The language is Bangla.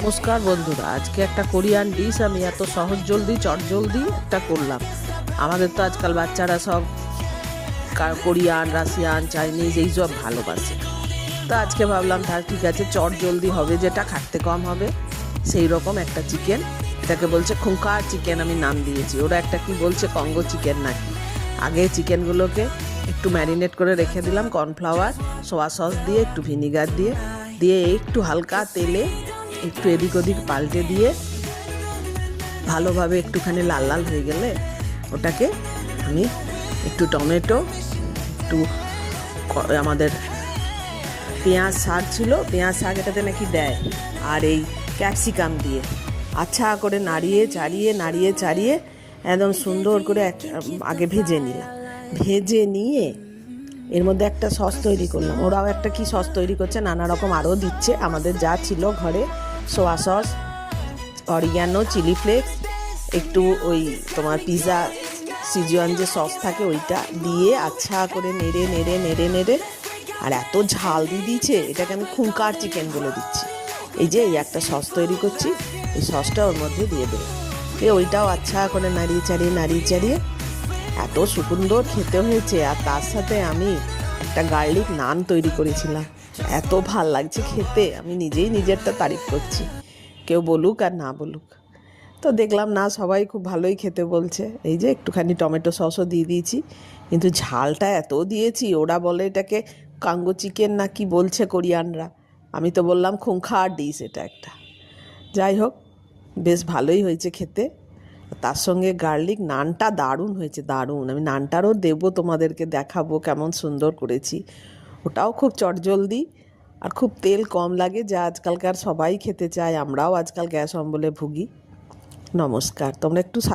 নমস্কার বন্ধুরা, আজকে একটা কোরিয়ান ডিশ আমি এত সহজ জলদি চটজলদি একটা করলাম। আমাদের তো আজকাল বাচ্চারা সব কোরিয়ান, রাশিয়ান, চাইনিজ এইসব ভালোবাসে। তো আজকে ভাবলাম তার ঠিক আছে, চটজলদি হবে, যেটা খাটতে কম হবে সেই রকম একটা চিকেন। এটাকে বলছে খুঙ্কার চিকেন, আমি নাম দিয়েছি। ওরা একটা কি বলছে কঙ্গো চিকেন নাকি। আগে চিকেনগুলোকে একটু ম্যারিনেট করে রেখে দিলাম কর্নফ্লাওয়ার, সোয়া সস দিয়ে, একটু ভিনিগার দিয়ে দিয়ে একটু হালকা তেলে একটু এদিক ওদিক পাল্টে দিয়ে ভালোভাবে একটুখানি লাল লাল হয়ে গেলে ওটাকে আমি একটু টমেটো, একটু আমাদের পেঁয়াজ শাক ছিল, পেঁয়াজ শাক এটাতে নাকি দেয়, আর এই ক্যাপসিকাম দিয়ে আচ্ছা করে নাড়িয়ে চাড়িয়ে একদম সুন্দর করে আগে ভেজে নিলাম। ভেজে নিয়ে এর মধ্যে একটা সস তৈরি করলাম। ওরাও একটা কি সস তৈরি করছে, নানা রকম আরও দিচ্ছে। আমাদের যা ছিল ঘরে, soya sauce, oregano, chilli flakes, একটু ওই তোমার পিৎজা সিজুয়ান যে সস থাকে ওইটা দিয়ে আচ্ছা করে নেড়ে আর এত ঝাল দিয়ে দিয়েছে, এটাকে আমি খুঙ্কার চিকেন বলে দিচ্ছি। এই যে এই একটা সস তৈরি করছি, এই সসটা ওর মধ্যে দিয়ে দেবো। ওইটাও আচ্ছা করে নাড়িয়ে চাড়িয়ে এত সুন্দর খেতে হয়েছে। আর তার সাথে আমি একটা গার্লিক নান তৈরি করেছিলাম, এত ভাল লাগছে খেতে, আমি নিজেই নিজেরটা তারিফ করছি, কেউ বলুক আর না বলুক। তো দেখলাম না, সবাই খুব ভালোই খেতে বলছে। এই যে একটুখানি টমেটো সসও দিয়ে দিয়েছি, কিন্তু ঝালটা এত দিয়েছি। ওরা বলে এটাকে কাঙ্গো চিকেন না কি বলছে কোরিয়ানরা, আমি তো বললাম খুঙ্খার ডিশ এটা একটা। যাই হোক, বেশ ভালোই হয়েছে খেতে। তার সঙ্গে গার্লিক নানটা দারুণ হয়েছে, দারুণ। আমি নানটারও দেবো, তোমাদেরকে দেখাবো কেমন সুন্দর করেছি। ওটাও খুব চটজলদি আর খুব তেল কম লাগে, যা আজকালকার সবাই খেতে চায়। আমরাও আজকাল গ্যাস অম্বলে ভুগি। নমস্কার, তোমরা একটু